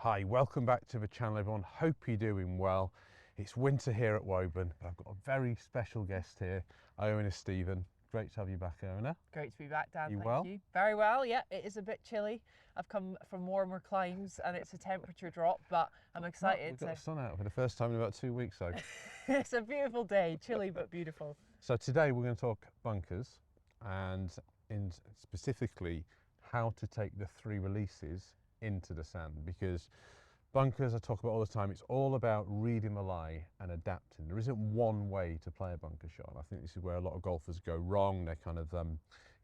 Hi, welcome back to the channel everyone. Hope you're doing well. It's winter here at Woburn. I've got a very special guest here, Iona Stephen. Great to have you back, Iona. Great to be back, Dan. You Thank well? you. Very well, yeah. It is a bit chilly. I've come from warmer climes and it's a temperature drop, but I'm excited. We've got the sun out for the first time in about 2 weeks though. It's a beautiful day, chilly but beautiful. So today we're going to talk bunkers and specifically how to take the 3 releases into the sand, because bunkers, I talk about all the time, it's all about reading the lie and adapting. There isn't one way to play a bunker shot. I think this is where a lot of golfers go wrong. They're kind of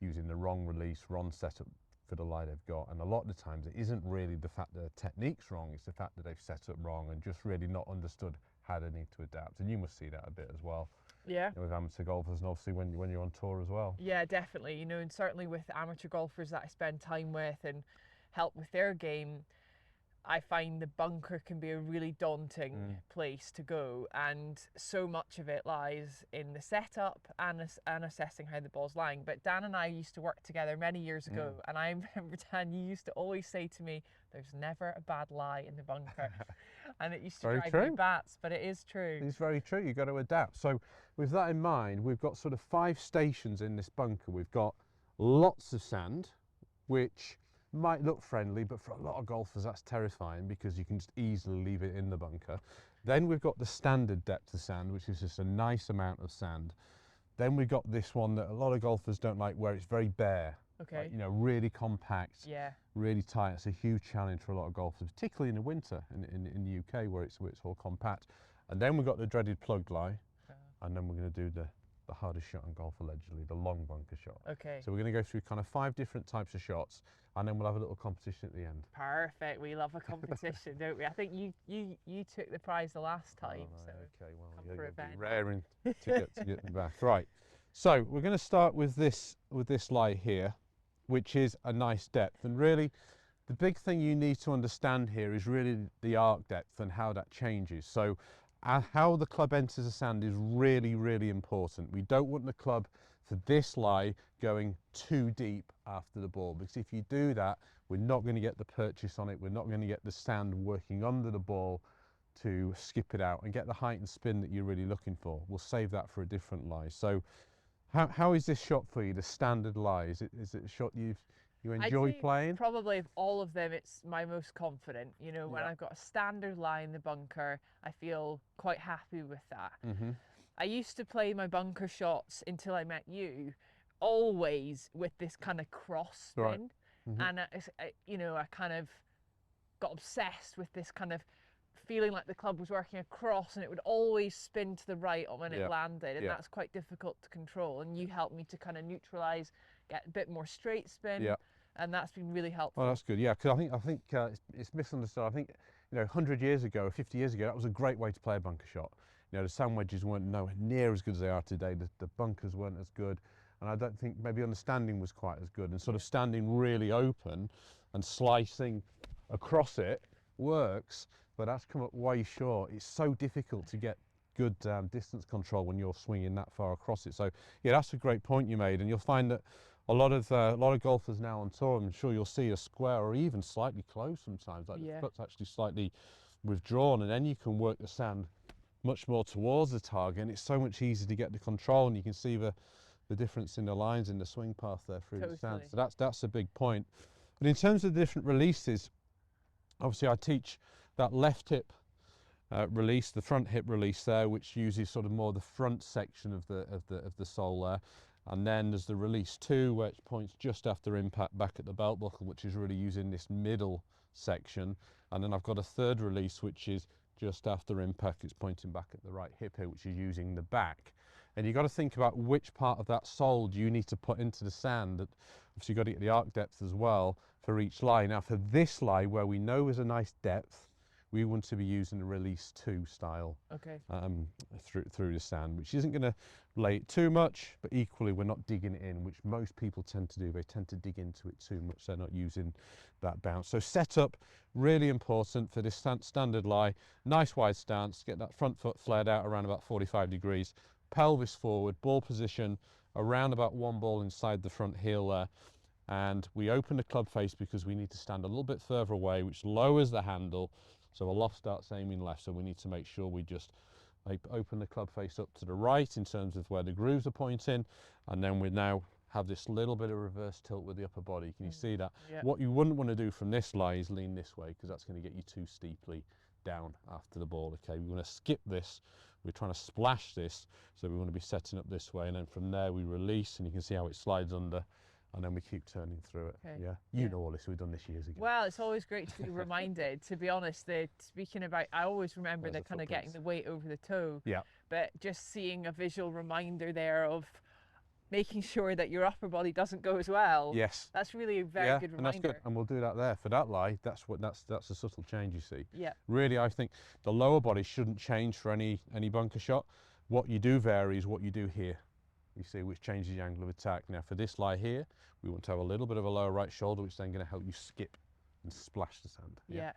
using the wrong release, wrong setup for the lie they've got. And a lot of the times it isn't really the fact that the technique's wrong, it's the fact that they've set up wrong and just really not understood how they need to adapt. And you must see that a bit as well. Yeah. With amateur golfers, and obviously when you're on tour as well. Yeah, definitely. You know, and certainly with amateur golfers that I spend time with and help with their game, I find the bunker can be a really daunting place to go, and so much of it lies in the setup and assessing how the ball's lying. But Dan and I used to work together many years ago, and I remember, Dan, you used to always say to me, there's never a bad lie in the bunker. And it used to drive me bats, but it is true. It's very true. You've got to adapt. So with that in mind, we've got sort of 5 stations in this bunker. We've got lots of sand, which might look friendly, but for a lot of golfers that's terrifying because you can just easily leave it in the bunker. Then we've got the standard depth of sand, which is just a nice amount of sand. Then we've got this one that a lot of golfers don't like, where it's very bare. Okay. Like, you know, really compact, really tight. It's a huge challenge for a lot of golfers, particularly in the winter in the UK where it's all compact. And then we've got the dreaded plug lie, and then we're going to do the hardest shot in golf allegedly, the long bunker shot. Okay. So we're going to go through kind of 5 different types of shots, and then we'll have a little competition at the end. Perfect. We love a competition, don't we? I think you took the prize the last time. Oh, right, so okay, well, you're raring to get them back. Right. So we're going to start with this lie here, which is a nice depth, and really the big thing you need to understand here is really the arc depth and how that changes. So how the club enters the sand is really, really important. We don't want the club for this lie going too deep after the ball, because if you do that, we're not going to get the purchase on it. We're not going to get the sand working under the ball to skip it out and get the height and spin that you're really looking for. We'll save that for a different lie. So how is this shot for you, the standard lie? Is it a shot you enjoy playing? Probably of all of them, it's my most confident. You know, when I've got a standard lie in the bunker, I feel quite happy with that. I used to play my bunker shots until I met you, always with this kind of cross spin. And, you know, I kind of got obsessed with this kind of feeling like the club was working across, and it would always spin to the right when it landed, and that's quite difficult to control. And you helped me to kind of neutralize, get a bit more straight spin, and that's been really helpful. Oh, that's good. Yeah, because I think it's misunderstood. I think, you know, 100 years ago or 50 years ago, that was a great way to play a bunker shot. You know, the sand wedges weren't nowhere near as good as they are today. The bunkers weren't as good, and I don't think maybe understanding was quite as good. And sort of standing really open and slicing across it works, but that's come up way short. It's so difficult to get good distance control when you're swinging that far across it. So yeah, that's a great point you made, and you'll find that a lot of golfers now on tour, I'm sure you'll see a square or even slightly close sometimes, like the foot's actually slightly withdrawn, and then you can work the sand much more towards the target, and it's so much easier to get the control, and you can see the difference in the lines in the swing path there through the sand. So that's a big point. But in terms of the different releases, obviously I teach that left hip release, the front hip release there, which uses sort of more the front section of the sole there, and then there's the release 2, which points just after impact back at the belt buckle, which is really using this middle section, and then I've got a third release which is just after impact. It's pointing back at the right hip here, which is using the back. And you've got to think about which part of that sole do you need to put into the sand. Obviously you've got to get the arc depth as well for each lie. Now for this lie, where we know there's a nice depth, we want to be using a release 2 style through the sand, which isn't going to lay it too much, but equally we're not digging it in, which most people tend to do. They tend to dig into it too much. They're not using that bounce. So setup, really important for this standard lie. Nice wide stance, get that front foot flared out around about 45 degrees, pelvis forward, ball position around about 1 ball inside the front heel there. and we open the club face because we need to stand a little bit further away, which lowers the handle, so a loft starts aiming left. So we need to make sure we just open the club face up to the right in terms of where the grooves are pointing, and then we now have this little bit of reverse tilt with the upper body. Can you see that? Yeah. What you wouldn't want to do from this lie is lean this way, because that's going to get you too steeply down after the ball. Okay, we want to skip this. We're trying to splash this, so we want to be setting up this way, and then from there we release, and you can see how it slides under, and then we keep turning through it. Okay. Yeah, you know all this. We've done this years ago. Well, it's always great to be reminded. To be honest, speaking about, I always remember the kind of getting the weight over the toe. Yeah. But just seeing a visual reminder there of making sure that your upper body doesn't go as well. Yes. That's really a very good reminder. And that's good. And we'll do that there for that lie. That's a subtle change, you see. Yeah. Really, I think the lower body shouldn't change for any bunker shot. What you do vary is what you do here. You see, which changes the angle of attack. Now, for this lie here, we want to have a little bit of a lower right shoulder, which is then going to help you skip and splash the sand. Yeah.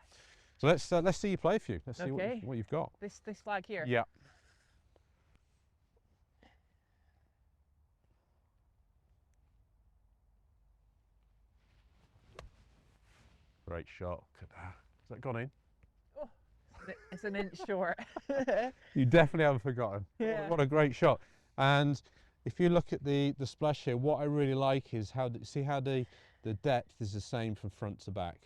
So let's see you play a few. Let's see what you've got. This flag here. Yeah. Great shot. Look at that. Has that gone in? Oh, it's an inch short. You definitely haven't forgotten. Yeah. What a great shot. And if you look at the splash here, what I really like is how the depth is the same from front to back.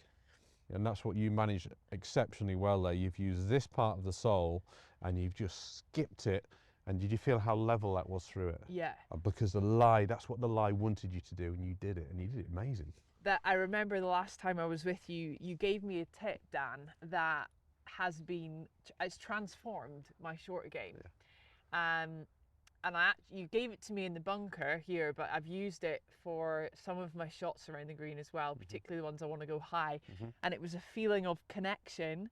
And that's what you managed exceptionally well there. You've used this part of the sole and you've just skipped it. And did you feel how level that was through it? Yeah. Because that's what the lie wanted you to do, and you did it, and you did it amazing. That I remember the last time I was with you, you gave me a tip, Dan, that it's transformed my short game. Yeah. And you gave it to me in the bunker here, but I've used it for some of my shots around the green as well, particularly the ones I want to go high. And it was a feeling of connection,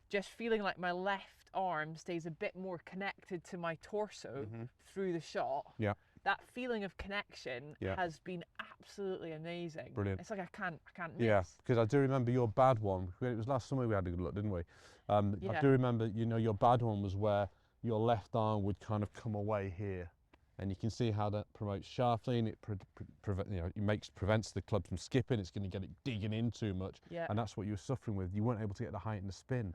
just feeling like my left arm stays a bit more connected to my torso through the shot. Yeah. That feeling of connection has been absolutely amazing. Brilliant. It's like I can't miss. Yeah, because I do remember your bad one. It was last summer we had a good look, didn't we? I do remember, your bad one was where your left arm would kind of come away here, and you can see how that promotes sharpling. It prevents the club from skipping. It's going to get it digging in too much, and that's what you were suffering with. You weren't able to get the height and the spin.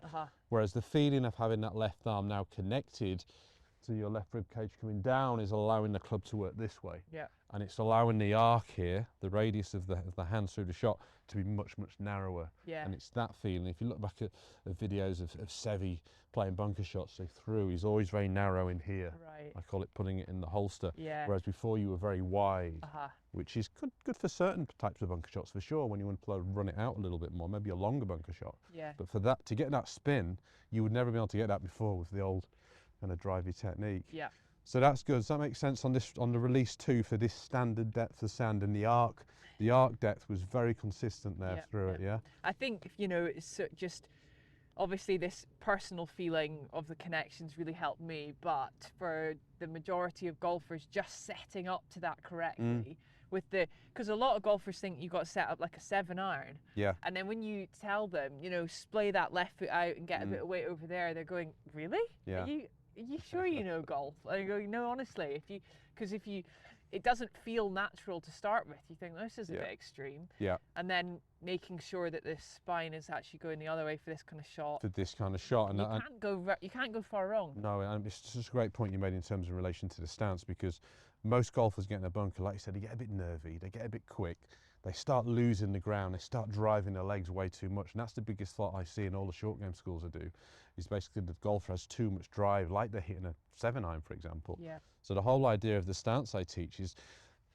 Whereas the feeling of having that left arm now connected to your left rib cage coming down is allowing the club to work this way. Yeah. And it's allowing the arc here, the radius of the hand through the shot, to be much narrower. Yeah. And it's that feeling. If you look back at videos of Sevi playing bunker shots, so through, he's always very narrow in here. Right. I call it putting it in the holster. Yeah. Whereas before you were very wide, which is good for certain types of bunker shots for sure, when you want to run it out a little bit more, maybe a longer bunker shot. Yeah. But for that, to get that spin, you would never be able to get that before with the old kind of drivey technique. Yeah. So that's good. Does that make sense on the release too, for this standard depth of sand, and the arc depth was very consistent there through it, yeah? I think, it's just obviously this personal feeling of the connections really helped me, but for the majority of golfers, just setting up to that correctly because a lot of golfers think you've got to set up like a 7-iron. Yeah. And then when you tell them, splay that left foot out and get a bit of weight over there, they're going, really? Yeah. Are you sure you know golf? I go, no, honestly, because it doesn't feel natural to start with. You think, this is a bit extreme. Yeah. And then making sure that the spine is actually going the other way for this kind of shot. For this kind of shot. And you can't go far wrong. No, and it's just a great point you made in terms of relation to the stance, because most golfers get in a bunker, like you said, they get a bit nervy, they get a bit quick. They start losing the ground, they start driving their legs way too much, and that's the biggest fault I see in all the short game schools I do, is basically the golfer has too much drive, like they're hitting a 7-iron, for example. Yeah. So the whole idea of the stance I teach is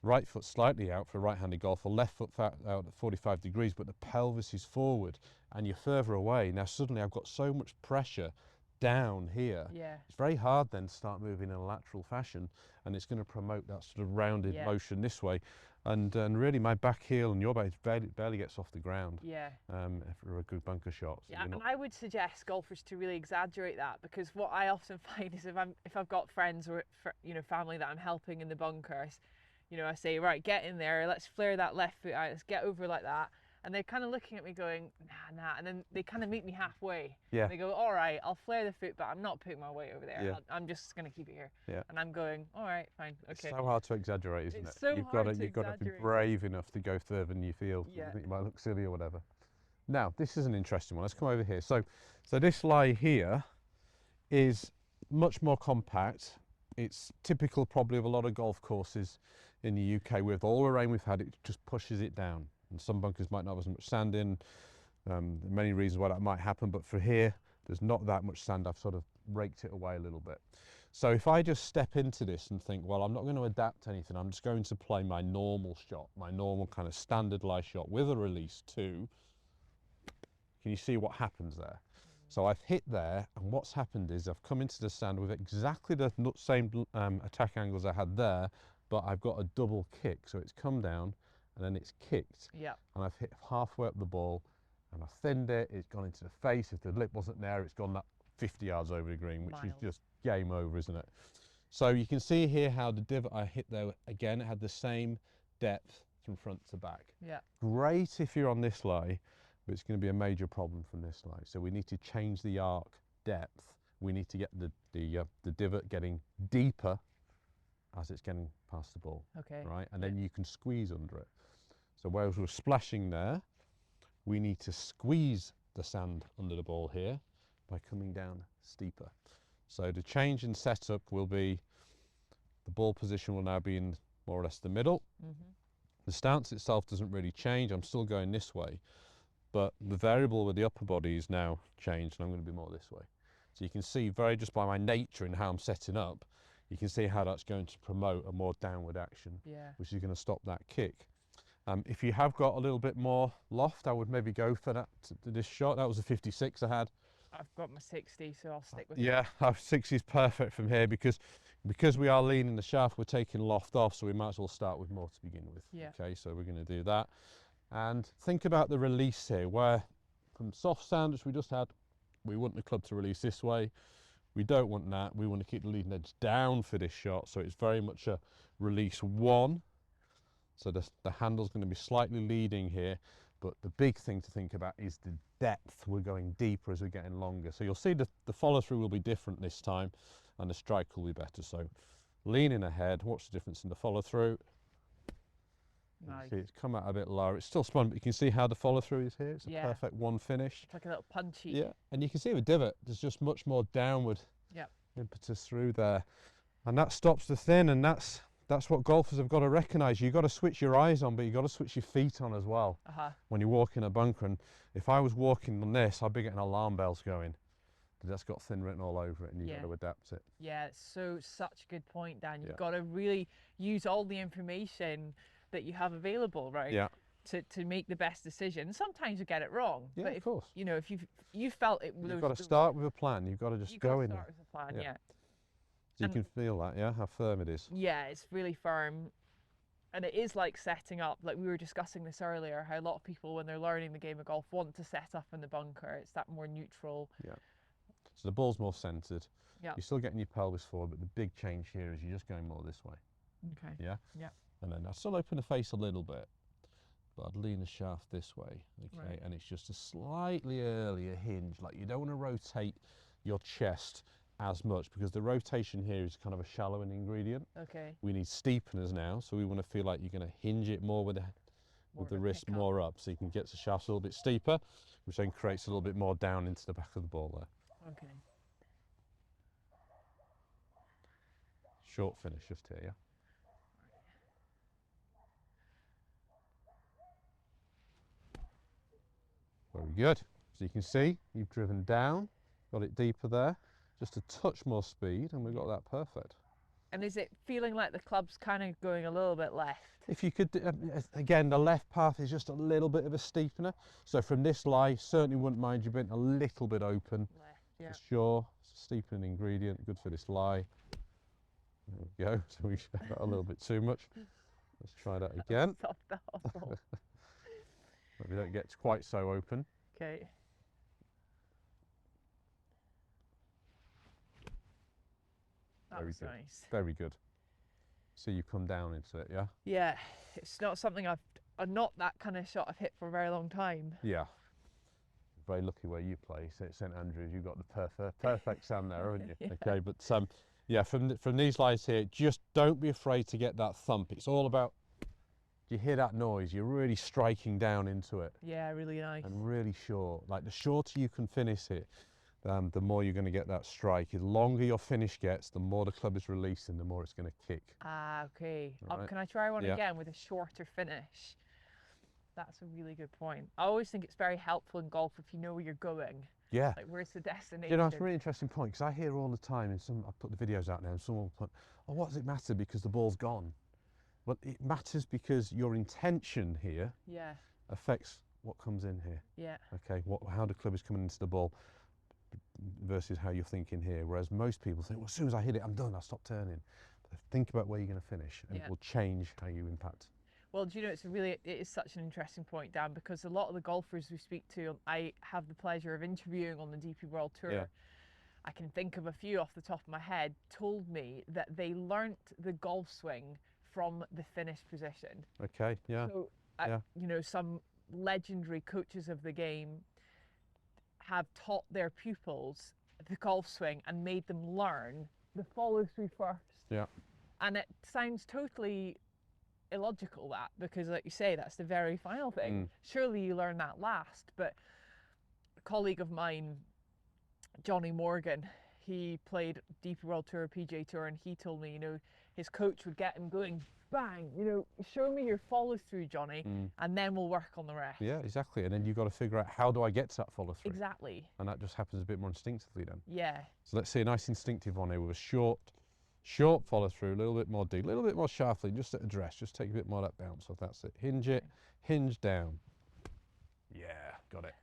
right foot slightly out for a right-handed golfer, left foot out at 45 degrees, but the pelvis is forward, and you're further away. Now suddenly I've got so much pressure down here. Yeah. It's very hard then to start moving in a lateral fashion, and it's going to promote that sort of rounded motion this way. And really my back heel and your back barely gets off the ground. Yeah. For a good bunker shot. So and I would suggest golfers to really exaggerate that, because what I often find is if I've got friends or family that I'm helping in the bunkers, I say, right, get in there, let's flare that left foot out, let's get over like that. and they're kind of looking at me going, nah, and then they kind of meet me halfway. Yeah. They go, all right, I'll flare the foot, but I'm not putting my weight over there. Yeah. I'm just going to keep it here. Yeah. And I'm going, all right, fine, okay. It's so hard to exaggerate, isn't It's it? so You've hard got to you've got to be exaggerate. brave enough to go further than you feel. Yeah. You think you might look silly or whatever. Now, this is an interesting one. Let's come over here. So this lie here is much more compact. It's typical probably of a lot of golf courses in the UK. With all the rain we've had, it just pushes it down. And some bunkers might not have as much sand in. There are many reasons why that might happen, but for here, there's not that much sand. I've sort of raked it away a little bit. So if I just step into this and think, well, I'm not going to adapt anything, I'm just going to play my normal shot, my normal kind of standard lie shot with a release too. Can you see what happens there? So I've hit there, and what's happened is I've come into the sand with exactly the same attack angles I had there, but I've got a double kick. So it's come down and then it's kicked. Yeah. And I've hit halfway up the ball and I've thinned it. It's gone into the face. If the lip wasn't there, it's gone that 50 yards over the green, which is just game over, isn't it? So you can see here how the divot I hit there, again, it had the same depth from front to back. Yeah. Great if you're on this lie, but it's going to be a major problem from this lie. So we need to change the arc depth. We need to get the divot getting deeper as it's getting past the ball. Okay. Right, and then you can squeeze under it. So whereas we're splashing there, we need to squeeze the sand under the ball here by coming down steeper. So the change in setup will be, the ball position will now be in more or less the middle. Mm-hmm. The stance itself doesn't really change. I'm still going this way, but the variable with the upper body is now changed, and I'm going to be more this way. So you can see just by my nature and how I'm setting up, you can see how that's going to promote a more downward action, which is going to stop that kick. If you have got a little bit more loft, I would maybe go for that, this shot. That was a 56 I had. I've got my 60, so I'll stick with Yeah, our 60 is perfect from here because we are leaning the shaft, we're taking loft off, so we might as well start with more to begin with. Yeah. Okay, so we're going to do that. And think about the release here, where from soft sand, which we just had, we want the club to release this way. We don't want that. We want to keep the leading edge down for this shot, so it's very much a release one. So the handle's going to be slightly leading here, but the big thing to think about is the depth. We're going deeper as we're getting longer. So you'll see the follow through will be different this time, and the strike will be better. So leaning ahead, watch the difference in the follow through. Nice. See, it's come out a bit lower. It's still spun, but you can see how the follow through is here. It's a perfect one finish. It's like a little punchy. Yeah, and you can see the divot. There's just much more downward impetus through there, and that stops the thin. And that's what golfers have got to recognise. You've got to switch your eyes on, but you've got to switch your feet on as well when you walk in a bunker. And if I was walking on this, I'd be getting alarm bells going. That's got thin written all over it, and you've got to adapt it. Yeah, it's such a good point, Dan. You've got to really use all the information that you have available, right? Yeah. To make the best decision. Sometimes you get it wrong. Yeah, but of course. You know, if you felt it, you've got to start with a plan. You've got to just go in. Start with a plan, yeah. So you can feel that, yeah, how firm it is. Yeah, it's really firm. And it is like setting up, like we were discussing this earlier, how a lot of people, when they're learning the game of golf, want to set up in the bunker. It's that more neutral. Yeah. So the ball's more centred. Yeah. You're still getting your pelvis forward, but the big change here is you're just going more this way. Okay. Yeah? Yeah. And then I'd still open the face a little bit, but I'd lean the shaft this way, okay? Right. And it's just a slightly earlier hinge. Like, you don't want to rotate your chest as much because the rotation here is kind of a shallowing ingredient. Okay. We need steepeners now, so we want to feel like you're going to hinge it more with the wrist more up, so you can get the shaft a little bit steeper, which then creates a little bit more down into the back of the ball there. Okay. Short finish just here, yeah? Very good. So you can see you've driven down, got it deeper there, just a touch more speed, and we've got that perfect. And is it feeling like the club's kind of going a little bit left? If you could, again, the left path is just a little bit of a steepener. So from this lie, certainly wouldn't mind you being a little bit open. Left, yeah. For sure. It's a steepening ingredient, good for this lie. There we go. So we showed that a little bit too much. Let's try that again. Stop the hustle. We don't get quite so open. Okay. Very That's good. nice. Very good. So you come down into it, yeah? Yeah, it's not something I've not that kind of shot I've hit for a very long time. Yeah. Very lucky where you play, St Andrews. You've got the perfect sand there, haven't you? Yeah. Okay, but yeah, from these lies here, just don't be afraid to get that thump. It's all about, you hear that noise, you're really striking down into it. Yeah, really nice. And really short. Like the shorter you can finish it, the more you're going to get that strike. The longer your finish gets, the more the club is releasing, the more it's going to kick. Ah, okay. Right. Can I try one Yeah. again with a shorter finish? That's a really good point. I always think it's very helpful in golf if you know where you're going. Yeah. Like, where's the destination? You know, it's a really interesting point, because I hear all the time, and I put the videos out now, and someone will put, oh, what does it matter because the ball's gone? Well, it matters because your intention here Yeah. affects what comes in here. Yeah. Okay, how the club is coming into the ball versus how you're thinking here. Whereas most people think, well, as soon as I hit it, I'm done, I'll stop turning. But think about where you're going to finish, and it will change how you impact. Well, do you know, it is such an interesting point, Dan, because a lot of the golfers we speak to, I have the pleasure of interviewing on the DP World Tour. Yeah. I can think of a few off the top of my head, told me that they learnt the golf swing from the finish position. Okay, yeah. So, yeah. you know, some legendary coaches of the game have taught their pupils the golf swing and made them learn the follow through first. Yeah. And it sounds totally illogical, that, because like you say, that's the very final thing. Surely you learn that last. But a colleague of mine, Johnny Morgan, he played DP World Tour, PGA Tour, and he told me, you know, his coach would get him going, bang, you know, show me your follow through, Johnny, and then we'll work on the rest. Yeah, exactly. And then you've got to figure out, how do I get to that follow through? Exactly. And that just happens a bit more instinctively then. Yeah. So let's see a nice instinctive one here with a short follow through, a little bit more deep, a little bit more sharply, just at address, just take a bit more of that bounce off. That's it. Hinge it, hinge down. Yeah, got it.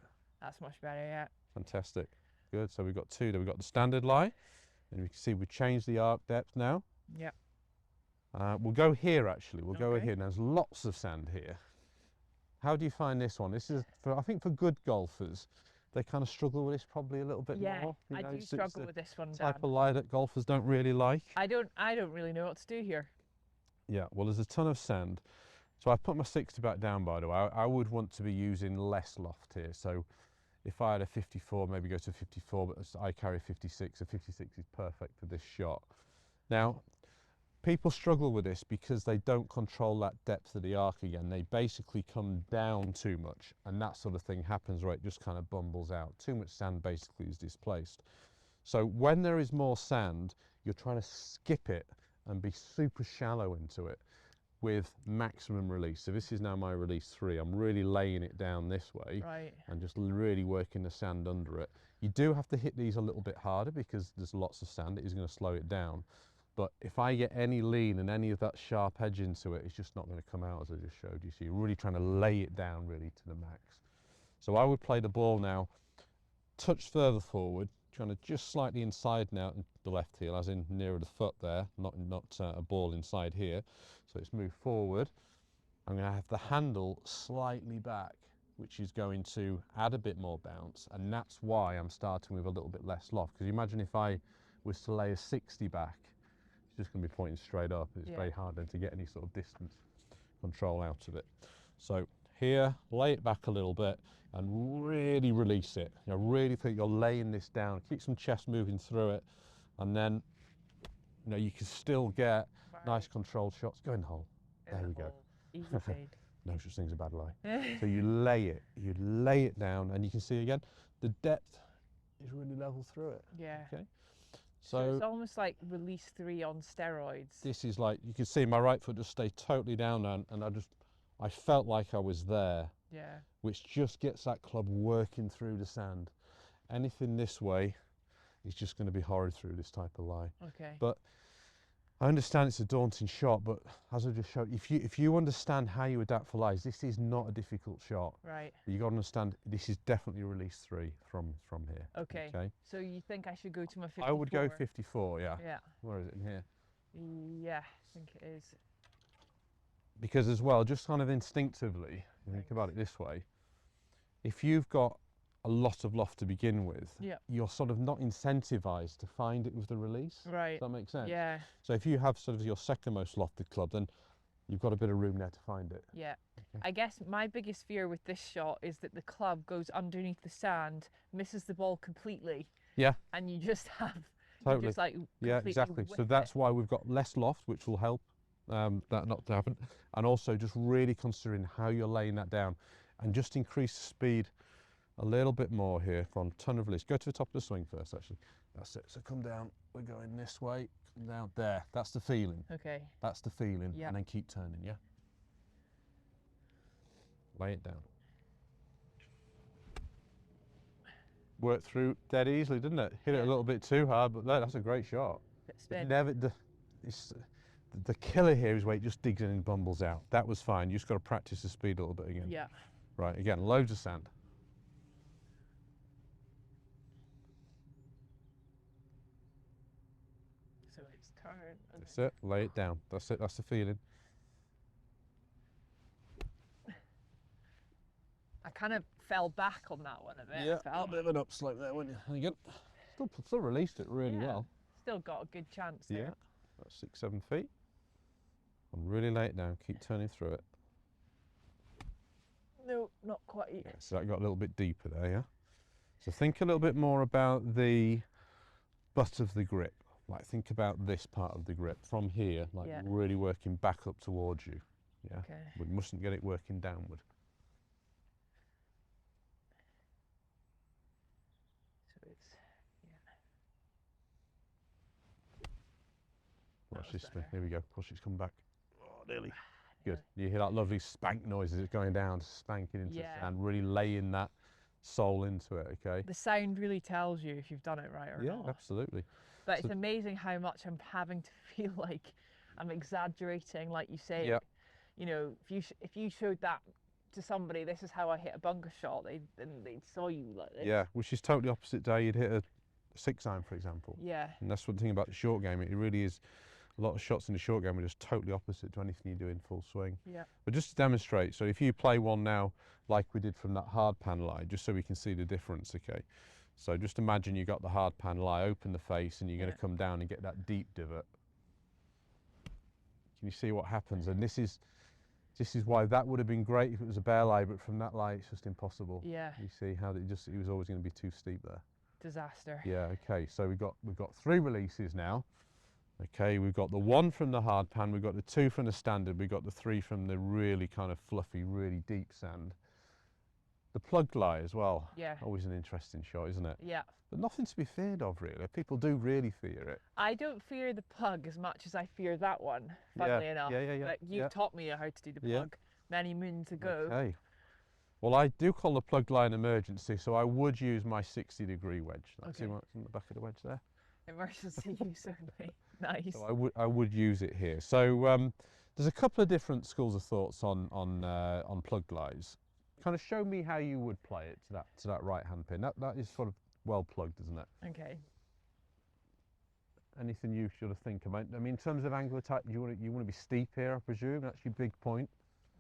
That's much better, yeah. Fantastic. Good. So we've got two there. We've got the standard lie, and we can see we've changed the arc depth now. Yep. We'll go here actually. We'll go here. Now, there's lots of sand here. How do you find this one? This is, I think, for good golfers. They kind of struggle with this probably a little bit more. Yeah, I do struggle with this one, Dan. Type of lie that golfers don't really like. I don't really know what to do here. Yeah, well, there's a ton of sand. So I put my 60 back down, by the way. I would want to be using less loft here. So if I had a 54, maybe go to 54, but I carry 56. A 56 is perfect for this shot. Now, people struggle with this because they don't control that depth of the arc again. They basically come down too much, and that sort of thing happens where it just kind of bumbles out. Too much sand basically is displaced. So when there is more sand, you're trying to skip it and be super shallow into it with maximum release. So this is now my release 3. I'm really laying it down this way, and just really working the sand under it. You do have to hit these a little bit harder because there's lots of sand. It is going to slow it down. But if I get any lean and any of that sharp edge into it, it's just not going to come out, as I just showed you. So you're really trying to lay it down really to the max. So I would play the ball now, touch further forward, trying to just slightly inside now the left heel, as in nearer the foot there, not a ball inside here. So it's moved forward. I'm going to have the handle slightly back, which is going to add a bit more bounce. And that's why I'm starting with a little bit less loft. Because imagine if I was to lay a 60 back, it's just going to be pointing straight up. It's very hard then to get any sort of distance control out of it. So here, lay it back a little bit and really release it. You know, really think you're laying this down. Keep some chest moving through it, and then you can still get nice controlled shots. Go in the hole. There we go. Easy fade. No such thing as a bad lie. So you lay it down, and you can see again the depth is really level through it. Yeah. Okay. So it's almost like release 3 on steroids. This is like, you can see my right foot just stay totally down now, and I felt like I was there. Yeah. Which just gets that club working through the sand. Anything this way is just going to be horrid through this type of lie. Okay. But I understand it's a daunting shot, but as I just showed, if you understand how you adapt for lies, this is not a difficult shot. Right. But you got to understand this is definitely release 3 from here. Okay. So you think I should go to my 54? I would go 54. Yeah. Yeah. Where is it in here? Yeah, I think it is. Because as well, just kind of instinctively, you think about it this way, if you've got a lot of loft to begin with, you're sort of not incentivized to find it with the release. Right. Does that make sense? Yeah. So if you have sort of your second most lofted club, then you've got a bit of room there to find it. Yeah. Okay. I guess my biggest fear with this shot is that the club goes underneath the sand, misses the ball completely. Yeah. And you just have, Totally. you just like Yeah, completely exactly. So whip that's it. why we've got less loft, which will help that not to happen. And also just really considering how you're laying that down and just increase the speed a little bit more here from ton of release. Go to the top of the swing first, actually. That's it. So come down. We're going this way. Come down there. That's the feeling. Okay. That's the feeling. Yeah. And then keep turning, yeah? Lay it down. Worked through dead easily, didn't it? Hit it a little bit too hard, but that's a great shot. Spin. The killer here is where it just digs in and bumbles out. That was fine. You just got to practice the speed a little bit again. Yeah. Right, again, loads of sand. So it's turn. That's it. Lay it down. That's it. That's the feeling. I kind of fell back on that one a bit. Yeah, I a bit of an upslope there, wasn't you? And again, still released it really well. Still got a good chance there. Yeah, about 6, 7 feet. And really lay it down. Keep turning through it. No, not quite. Yeah, so that got a little bit deeper there, yeah? So think a little bit more about the butt of the grip. Like think about this part of the grip from here, like really working back up towards you. Yeah. Okay. We mustn't get it working downward. So it's Watch this spin. Here we go. Push, it's come back. Oh, nearly. Good. You hear that lovely spank noise as it's going down, spanking into the sand, really laying that soul into it, okay? The sound really tells you if you've done it right or not. Yeah, absolutely. But it's amazing how much I'm having to feel like I'm exaggerating, like you say. Yeah. You know, if you showed that to somebody, this is how I hit a bunker shot, they'd saw you like this. Yeah, which is totally opposite to how you'd hit a 6-iron, for example. Yeah. And that's one thing about the short game. It really is. A lot of shots in the short game are just totally opposite to anything you do in full swing. Yeah. But just to demonstrate, so if you play one now like we did from that hard pan lie, just so we can see the difference, okay? So just imagine you got the hard pan lie, open the face, and you're going to come down and get that deep divot. Can you see what happens? And this is why that would have been great if it was a bare lie, but from that lie it's just impossible. Yeah. You see how it was always going to be too steep there. Disaster. Yeah, okay, so we've got 3 releases now. Okay, we've got the 1 from the hard pan, we've got the 2 from the standard, we've got the 3 from the really kind of fluffy, really deep sand. The plug lie as well. Yeah. Always an interesting shot, isn't it? Yeah. But nothing to be feared of, really. People do really fear it. I don't fear the plug as much as I fear that one, funnily enough. Yeah. Like you taught me how to do the plug many moons ago. Okay. Well, I do call the plug lie an emergency, so I would use my 60-degree wedge. See what's in the back of the wedge there? Emergency use only. Nice. So I would use it here. So there's a couple of different schools of thoughts on plug lies. Kind of show me how you would play it to that right hand pin. That is sort of well plugged, isn't it? Okay. Anything you sort of think about? I mean, in terms of angular type, you want to be steep here, I presume. That's your big point.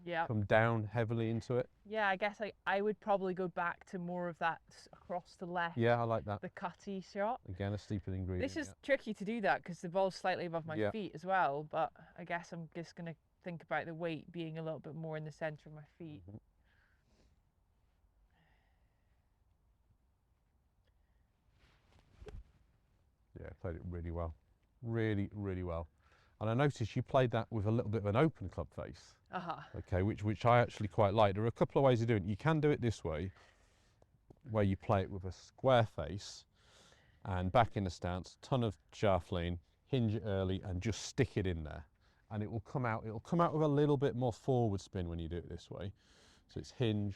Yeah. Come down heavily into it. Yeah, I guess I would probably go back to more of that across the left. Yeah, I like that. The cutty shot. Again, a steeper ingredient. This is tricky to do that because the ball's slightly above my feet as well, but I guess I'm just going to think about the weight being a little bit more in the centre of my feet. Yeah, played it really well. Really, really well. And I noticed you played that with a little bit of an open club face. Okay, which I actually quite like. There are a couple of ways of doing it. You can do it this way, where you play it with a square face and back in the stance, ton of shaft lean, hinge it early and just stick it in there. And it'll come out with a little bit more forward spin when you do it this way. So it's hinge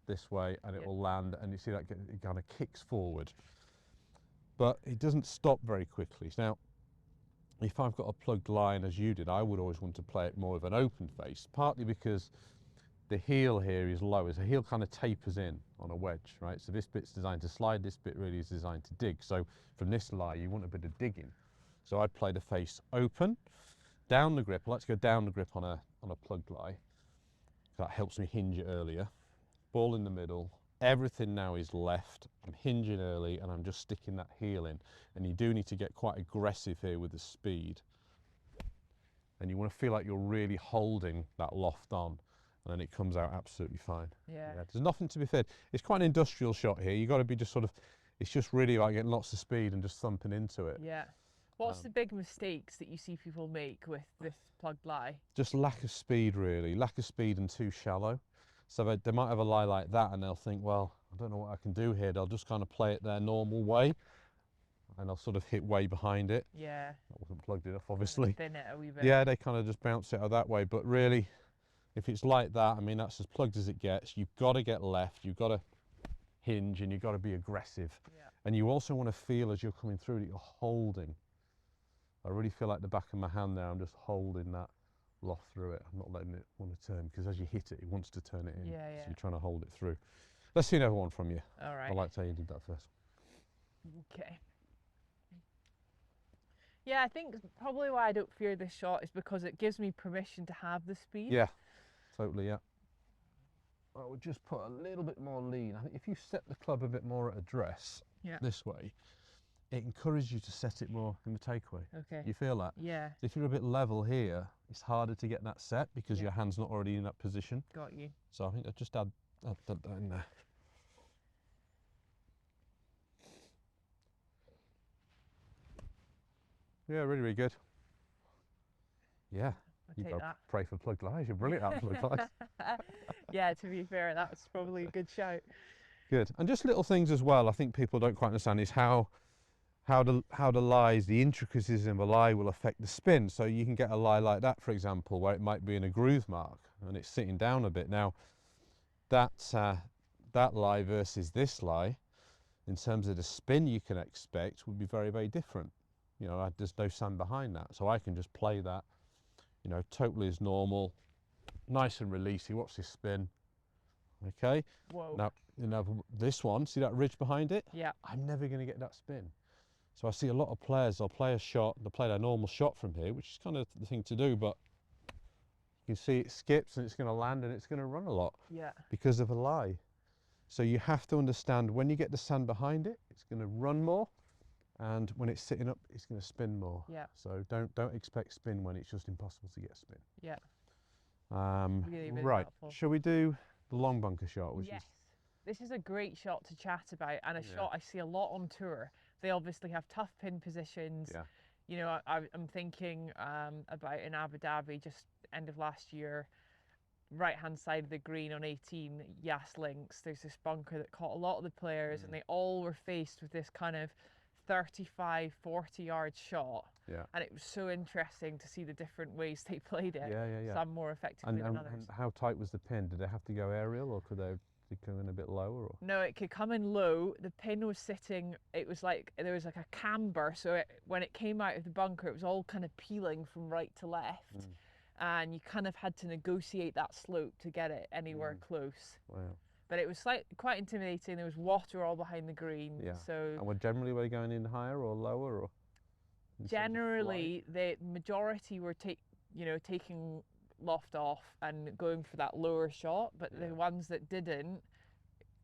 this way and it will land, and you see that it kind of kicks forward. But it doesn't stop very quickly. Now, if I've got a plugged line as you did, I would always want to play it more of an open face, partly because the heel here is low, as the heel kind of tapers in on a wedge, right? So this bit's designed to slide, this bit really is designed to dig. So from this lie, you want a bit of digging. So I'd play the face open, down the grip. Let's go down the grip on a plugged lie. That helps me hinge it earlier. Ball in the middle. Everything now is left. I'm hinging early and I'm just sticking that heel in. And you do need to get quite aggressive here with the speed. and you want to feel like you're really holding that loft on, and then it comes out absolutely fine. Yeah. There's nothing to be feared. It's quite an industrial shot here. You've got to be just sort of, it's just really like getting lots of speed and just thumping into it. Yeah. What's the big mistakes that you see people make with this plugged lie? Just lack of speed, really. Lack of speed and too shallow. So they might have a lie like that and they'll think, well, I don't know what I can do here. They'll just kind of play it their normal way, and I'll sort of hit way behind it. Yeah. That wasn't plugged enough, obviously. Thin it a wee bit. Yeah, they kind of just bounce it out that way. But really, if it's like that, I mean, that's as plugged as it gets. You've got to get left. You've got to hinge, and you've got to be aggressive. Yeah. And you also want to feel as you're coming through that you're holding. I really feel like the back of my hand there, I'm just holding that loft through it. I'm not letting it want to turn, because as you hit it, it wants to turn it in. Yeah, yeah. So you're trying to hold it through. Let's see another one from you. All right. I like how you did that first. Okay. Yeah, I think probably why I don't fear this shot is because it gives me permission to have the speed. Yeah, totally, yeah. I would just put a little bit more lean. I think if you set the club a bit more at address, this way, it encourages you to set it more in the takeaway. Okay. You feel that? Yeah. If you're a bit level here, it's harder to get that set because your hand's not already in that position. Got you. So I think I'll just add that in there. Yeah, really, really good. Yeah, I'll you've take got to that. pray for plugged lies. You're brilliant at plugged lies. Yeah, to be fair, that's probably a good shout. Good. And just little things as well, I think people don't quite understand is how the lies, the intricacies in the lie will affect the spin. So you can get a lie like that, for example, where it might be in a groove mark and it's sitting down a bit. Now, that lie versus this lie, in terms of the spin you can expect, would be very, very different. You know, there's no sand behind that. So I can just play that, you know, totally as normal, nice and releasey. Watch this spin. Okay. Whoa. Now, you know, this one, see that ridge behind it? Yeah. I'm never going to get that spin. So I see a lot of players, they'll play a shot, they'll play their normal shot from here, which is kind of the thing to do, but you can see it skips and it's going to land and it's going to run a lot. Yeah. Because of a lie. So you have to understand when you get the sand behind it, it's going to run more, and when it's sitting up, it's going to spin more. Yeah. So don't expect spin when it's just impossible to get spin. Yeah. Really, really right. helpful. Shall we do the long bunker shot? Which Yes. is This is a great shot to chat about, and a shot I see a lot on tour. They obviously have tough pin positions. Yeah. You know, I'm thinking about in Abu Dhabi, just end of last year, right-hand side of the green on 18, Yas Links, there's this bunker that caught a lot of the players, and they all were faced with this kind of 35, 40-yard shot. Yeah. And it was so interesting to see the different ways they played it. Yeah. Some more effectively than others. And how tight was the pin? Did they have to go aerial, or could they come in a bit lower? Or? No, it could come in low. The pin was sitting, it was like, there was like a camber. So when it came out of the bunker, it was all kind of peeling from right to left. And you kind of had to negotiate that slope to get it anywhere close. Wow. But it was quite intimidating. There was water all behind the green. Yeah. So And were they going in higher or lower, or? generally, the majority were taking loft off and going for that lower shot, but the ones that didn't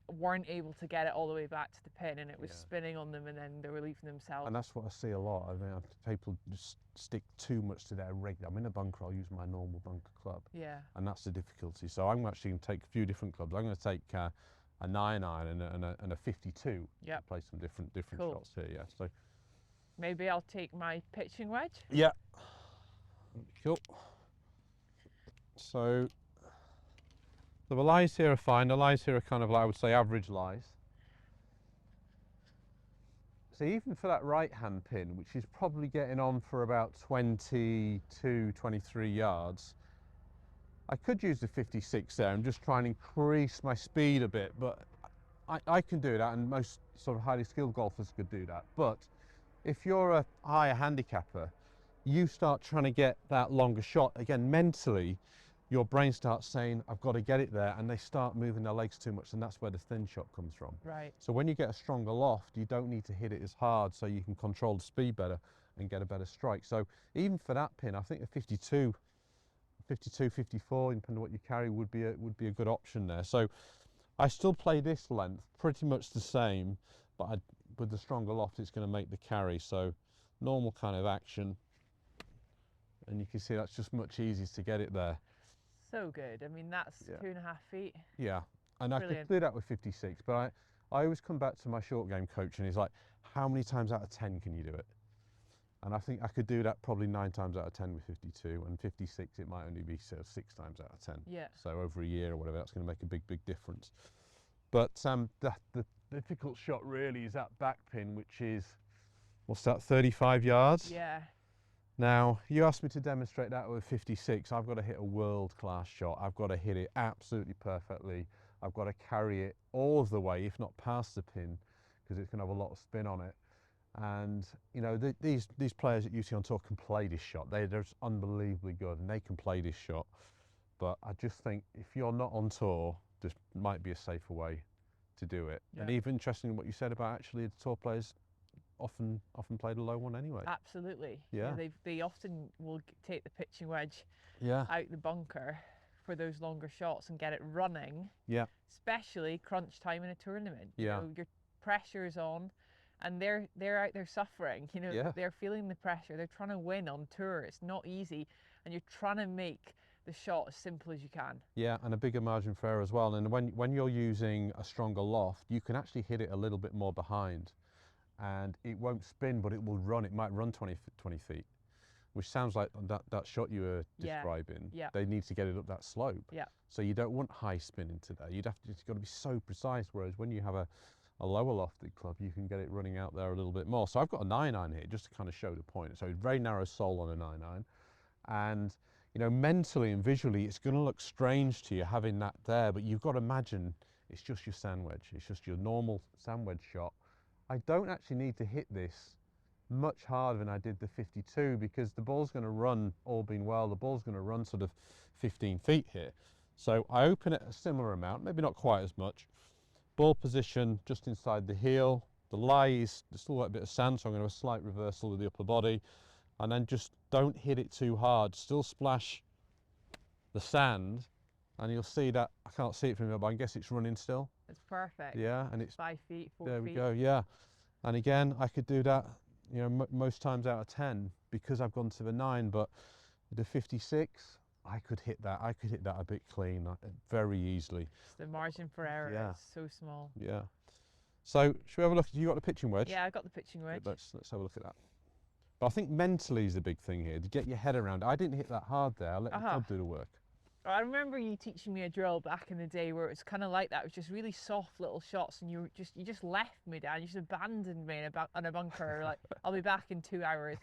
weren't able to get it all the way back to the pin, and it was spinning on them, and then they were leaving themselves. And that's what I see a lot. I mean, people just stick too much to their regular. I'm in a bunker, I'll use my normal bunker club. Yeah. And that's the difficulty. So I'm actually going to take a few different clubs. I'm going to take a 9-iron and a 52. Yeah. Play some different Cool. shots here. Yeah. So Maybe I'll take my pitching wedge. yeah. Cool. So the lies here are fine. The lies here are kind of like, I would say, average lies. So even for that right-hand pin, which is probably getting on for about 22, 23 yards, I could use the 56 there and just try and increase my speed a bit, but I can do that, and most sort of highly skilled golfers could do that. But if you're a higher handicapper, you start trying to get that longer shot. Again, mentally, your brain starts saying, I've got to get it there, and they start moving their legs too much, and that's where the thin shot comes from. Right. So when you get a stronger loft, you don't need to hit it as hard, so you can control the speed better and get a better strike. So even for that pin, I think a 52, 54, depending on what you carry, would be a good option there. So I still play this length pretty much the same, but with the stronger loft, it's going to make the carry. So normal kind of action. And you can see that's just much easier to get it there. So good. I mean, that's 2.5 feet. Yeah, and Brilliant. I could do that with 56, but I always come back to my short game coach and he's like, how many times out of 10 can you do it? And I think I could do that probably 9 times out of 10 with 52, and 56 it might only be sort of 6 times out of 10. Yeah. So over a year or whatever, that's going to make a big difference. But the difficult shot really is that back pin, which is, what's that, 35 yards? Yeah. Now, you asked me to demonstrate that with 56. I've got to hit a world-class shot. I've got to hit it absolutely perfectly. I've got to carry it all of the way, if not past the pin, because it's going to have a lot of spin on it. And you know, these players at UT on Tour can play this shot. They're just unbelievably good, and they can play this shot. But I just think if you're not on tour, this might be a safer way to do it. Yeah. And even interesting what you said about actually the tour players often play the low one anyway. Absolutely. Yeah. You know, they often will take the pitching wedge Yeah. out the bunker for those longer shots and get it running. Yeah. Especially crunch time in a tournament. Yeah. You know, your pressure's on, and they're out there suffering. You know, Yeah. they're feeling the pressure. They're trying to win on tour. It's not easy, and you're trying to make the shot as simple as you can. Yeah, and a bigger margin for error as well. And when you're using a stronger loft, you can actually hit it a little bit more behind, and it won't spin, but it will run. It might run 20 feet, which sounds like that shot you were describing. Yeah. They need to get it up that slope. Yeah. So you don't want high spin into there. It's got to be so precise. Whereas when you have a lower lofted club, you can get it running out there a little bit more. So I've got a 9-iron here just to kind of show the point. So very narrow sole on a 9-iron, and you know, mentally and visually, it's going to look strange to you having that there, but you've got to imagine it's just your sand wedge. It's just your normal sand wedge shot. I don't actually need to hit this much harder than I did the 52, because the ball's going to run, all being well, the ball's going to run sort of 15 feet here. So I open it a similar amount, maybe not quite as much. Ball position just inside the heel. The lie is, there's still a bit of sand, so I'm going to have a slight reversal with the upper body. And then just don't hit it too hard. Still splash the sand, and you'll see that, I can't see it from here, but I guess it's running still. It's perfect. Yeah, and it's 5 feet, 4 feet. there we go, yeah. And again, I could do that, you know, most times out of 10 because I've gone to the 9, but the 56, I could hit that a bit clean, very easily. The margin for error is so small. Yeah. So, should we have a look? You got the pitching wedge? Yeah, I got the pitching wedge. Let's have a look at that. But I think mentally is the big thing here, to get your head around it. I didn't hit that hard there. I let the club do the work. I remember you teaching me a drill back in the day where it was kind of like that. It was just really soft little shots, and you just left me down. You just abandoned me on a bunker. Like, I'll be back in 2 hours.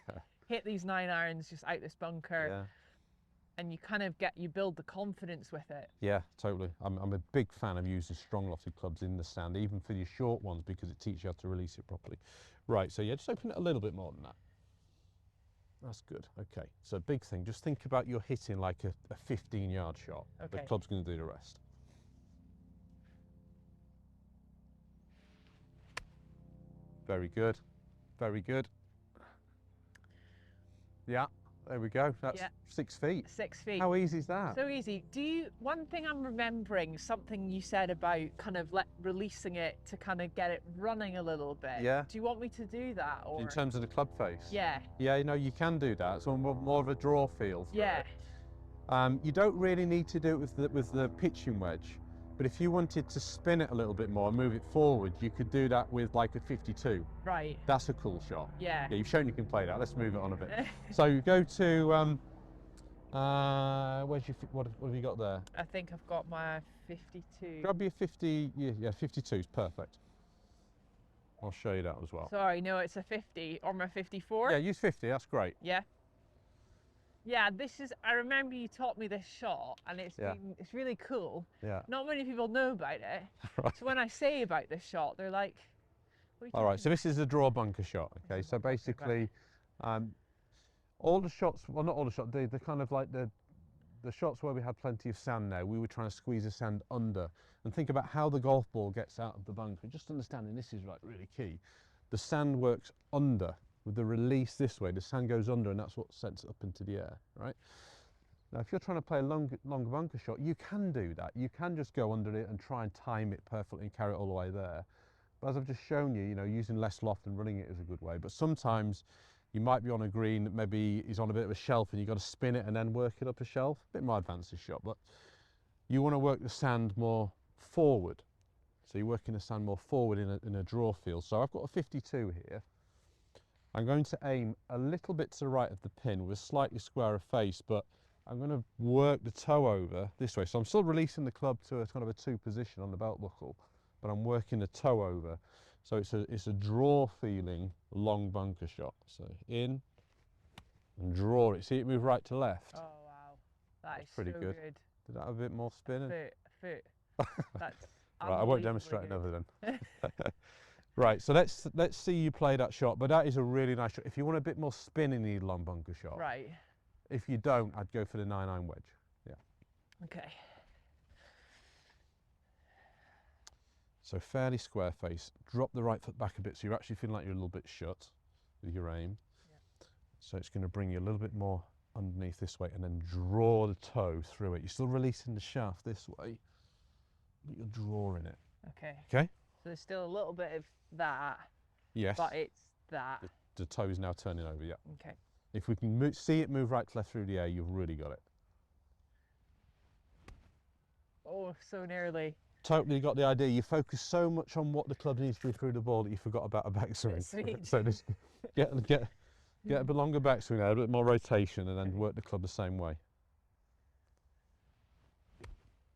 Hit these 9-irons just out this bunker. Yeah. And you kind of you build the confidence with it. Yeah, totally. I'm a big fan of using strong lofted clubs in the sand, even for your short ones, because it teaches you how to release it properly. Right, so yeah, just open it a little bit more than that. That's good. Okay, so big thing, just think about you're hitting like a 15-yard shot. Okay. The club's going to do the rest. Very good. Very good. Yeah, there we go. That's 6 feet. 6 feet. How easy is that? So easy. One thing I'm remembering, something you said about kind of releasing it to kind of get it running a little bit. Yeah. Do you want me to do that? Or? In terms of the club face? Yeah. Yeah, you know, you can do that. It's more of a draw feel for Yeah. it. You don't really need to do it with the pitching wedge, but if you wanted to spin it a little bit more and move it forward, you could do that with like a 52. Right. That's a cool shot. Yeah. Yeah, you've shown you can play that. Let's move it on a bit. So you go to, what have you got there? I think I've got my 52. Grab your 50, yeah, 52 is perfect. I'll show you that as well. Sorry, no, it's a 50 or my 54. Yeah, use 50, that's great. Yeah. Yeah, I remember you taught me this shot, and it's really cool. Yeah. Not many people know about it. Right. So when I say about this shot, they're like, what are you All right, talking so this is a draw bunker shot, okay? So basically, all the shots, well, not all the shots, they're kind of like the shots where we had plenty of sand now, we were trying to squeeze the sand under and think about how the golf ball gets out of the bunker. Just understanding this is like really key. The sand works under. With the release this way, the sand goes under, and that's what sets it up into the air, right? Now, if you're trying to play a long bunker shot, you can do that. You can just go under it and try and time it perfectly and carry it all the way there. But as I've just shown you, you know, using less loft and running it is a good way. But sometimes You might be on a green that maybe is on a bit of a shelf and you've got to spin it and then work it up a shelf. A bit more advanced this shot, but you want to work the sand more forward. So you're working the sand more forward in a draw field. So I've got a 52 here. I'm going to aim a little bit to the right of the pin with a slightly squarer face, but I'm going to work the toe over this way. So I'm still releasing the club to a kind of a 2 position on the belt buckle, but I'm working the toe over. So it's a draw feeling long bunker shot. So in and draw it. See it move right to left. Oh wow, that's pretty so good. good. Did that have a bit more spin? A foot. That's right, I won't demonstrate good. another then. Right, so let's see you play that shot. But that is a really nice shot. If you want a bit more spin in the long bunker shot, Right. If you don't, I'd go for the 9-iron wedge. Yeah. Okay. So fairly square face. Drop the right foot back a bit, so you're actually feeling like you're a little bit shut with your aim. Yeah. So it's going to bring you a little bit more underneath this way, and then draw the toe through it. You're still releasing the shaft this way, but you're drawing it. Okay. Okay. So there's still a little bit of that. Yes. But it's that. The toe is now turning over. Yeah. Okay. If we can see it move right to left through the air, you've really got it. Oh, so nearly. Totally got the idea. You focus so much on what the club needs to do through the ball that you forgot about a backswing. So just get a bit longer backswing there, a bit more rotation, and then work the club the same way.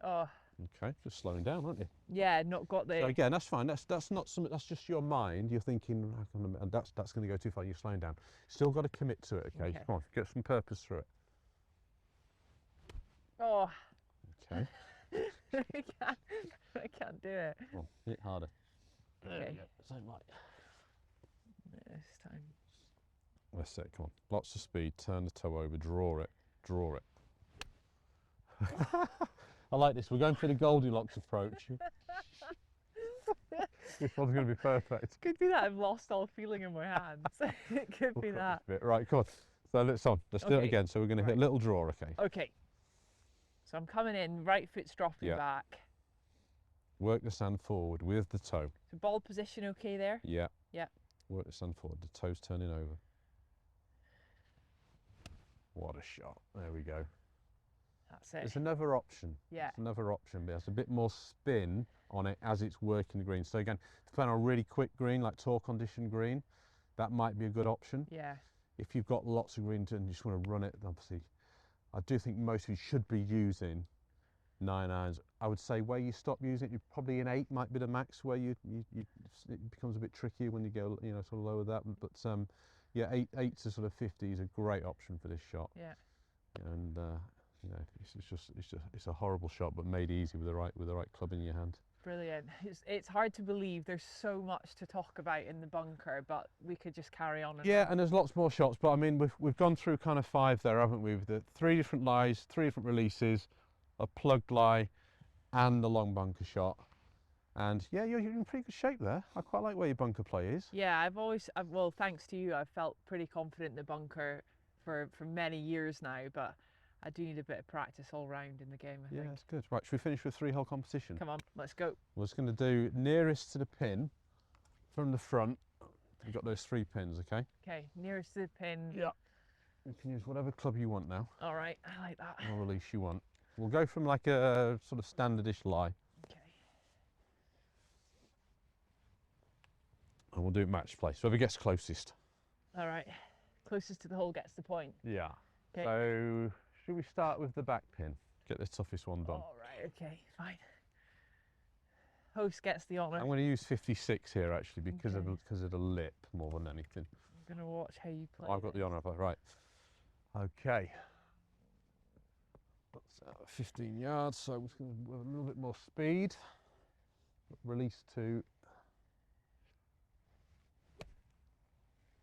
Oh. Okay, just slowing down, aren't you? Yeah, not got the. So again, that's fine. That's not something. That's just your mind. You're thinking, and that's going to go too far. You're slowing down. Still got to commit to it. Okay, come on, get some purpose through it. Oh. Okay. I can't do it. Come on, hit harder. Okay. There we go. Same like. This time. That's it. Come on, lots of speed. Turn the toe over. Draw it. Draw it. I like this. We're going for the Goldilocks approach. This one's going to be perfect. Could be that I've lost all feeling in my hands. It could be that. Right, come on. So let's do it again. So we're going to hit a little draw, okay? Okay. So I'm coming in, right foot's dropping back. Work the sand forward with the toe. So ball position okay there? Yeah. Yeah. Work the sand forward. The toe's turning over. What a shot. There we go. That's it. It's another option. Yeah. It's another option, but there's a bit more spin on it as it's working the green. So again, if you're playing on a really quick green, like tour condition green, that might be a good option. Yeah. If you've got lots of green and you just want to run it, obviously, I do think most of you should be using 9-irons. I would say where you stop using it, you probably an 8 might be the max. Where it becomes a bit tricky when you go, sort of lower that. But yeah, 8 to sort of 50 is a great option for this shot. Yeah. And it's a horrible shot, but made easy with the right club in your hand. Brilliant. It's hard to believe there's so much to talk about in the bunker, but we could just carry on. And there's lots more shots, but I mean we've gone through kind of 5 there, haven't we? With the 3 different lies, 3 different releases, a plugged lie, and the long bunker shot. And yeah, you're in pretty good shape there. I quite like where your bunker play is. Yeah, well, thanks to you, I've felt pretty confident in the bunker for many years now, but I do need a bit of practice all round in the game, I think. Yeah, that's good. Right, should we finish with 3-hole competition? Come on, let's go. We're just going to do nearest to the pin from the front. You've got those 3 pins, okay? Okay, nearest to the pin. Yeah. You can use whatever club you want now. All right, I like that. Or release you want. We'll go from like a sort of standardish lie. Okay. And we'll do match play. So whoever gets closest. All right, closest to the hole gets the point. Yeah. Okay. So should we start with the back pin? Get the toughest one done. All right, okay, fine. Host gets the honour. I'm going to use 56 here actually because Okay. of the lip more than anything. I'm going to watch how you play. I've got the honour of it, right. Okay. That's 15 yards, so I'm just going to have a little bit more speed. Release 2.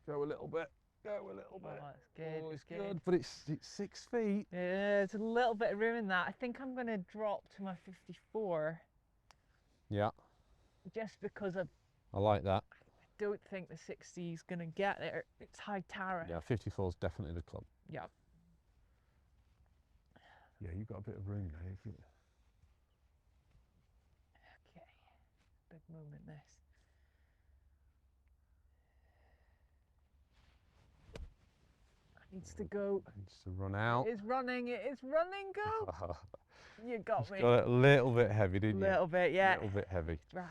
Go a little bit. Go a little bit. Oh, that's good. Oh, it's good. good, but it's 6 feet. Yeah, there's a little bit of room in that. I think I'm going to drop to my 54. Yeah. Just because I like that. don't think the 60 is going to get there. It's high Tara. Yeah, 54 is definitely the club. Yeah. Yeah, you've got a bit of room there. Okay. Big moment this. needs to go. Needs to run out. It is running, go. You got me. Got it a little bit heavy, didn't you? A little bit, yeah. A little bit heavy. Right.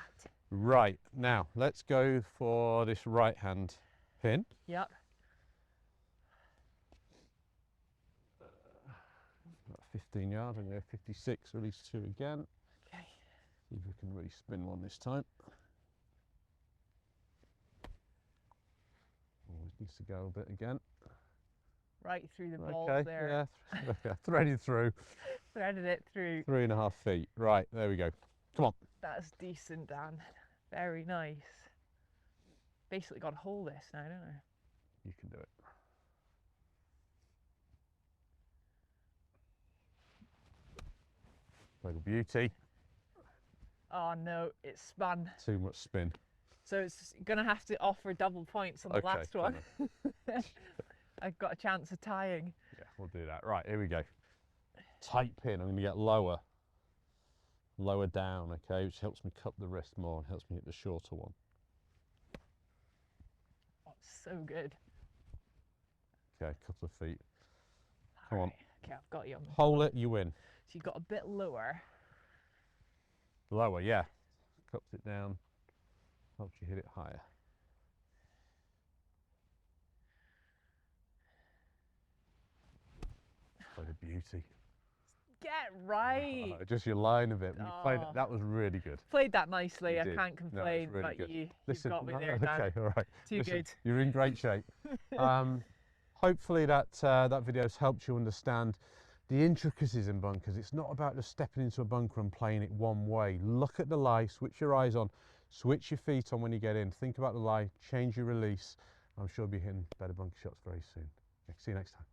Right, now let's go for this right hand pin. Yep. About 15 yards, I'm going to go 56, release 2 again. Okay. See if we can really spin one this time. Always needs to go a bit again. Right through the balls Okay, there. yeah, threaded through. Threaded it through. 3.5 feet. Right, there we go. Come on. That's decent, Dan. Very nice. Basically got to hold this now, don't I? You can do it. Little beauty. Oh no, it spun. Too much spin. So it's gonna have to offer double points on the Okay, last one. I've got a chance of tying. Yeah, we'll do that. Right, here we go. Tight pin. I'm going to get lower. Lower down, okay, which helps me cup the wrist more and helps me hit the shorter one. Oh, so good. Okay, a couple of feet. Come on. Okay, I've got you on this Hold one. it, you win. So you got a bit lower. Lower, yeah. Cups it down. Helps you hit it higher. What a beauty. Get right. Just your line of it. When you played it, Oh. that was really good. Played that nicely. You I did. can't No, it's complain, really but good. you've Listen, got me no, there, Dan. okay, all right. Too Listen, good. You're in great shape. Hopefully that video's helped you understand the intricacies in bunkers. It's not about just stepping into a bunker and playing it one way. Look at the lie, switch your eyes on, switch your feet on when you get in. Think about the lie, change your release. I'm sure you'll be hitting better bunker shots very soon. Okay, see you next time.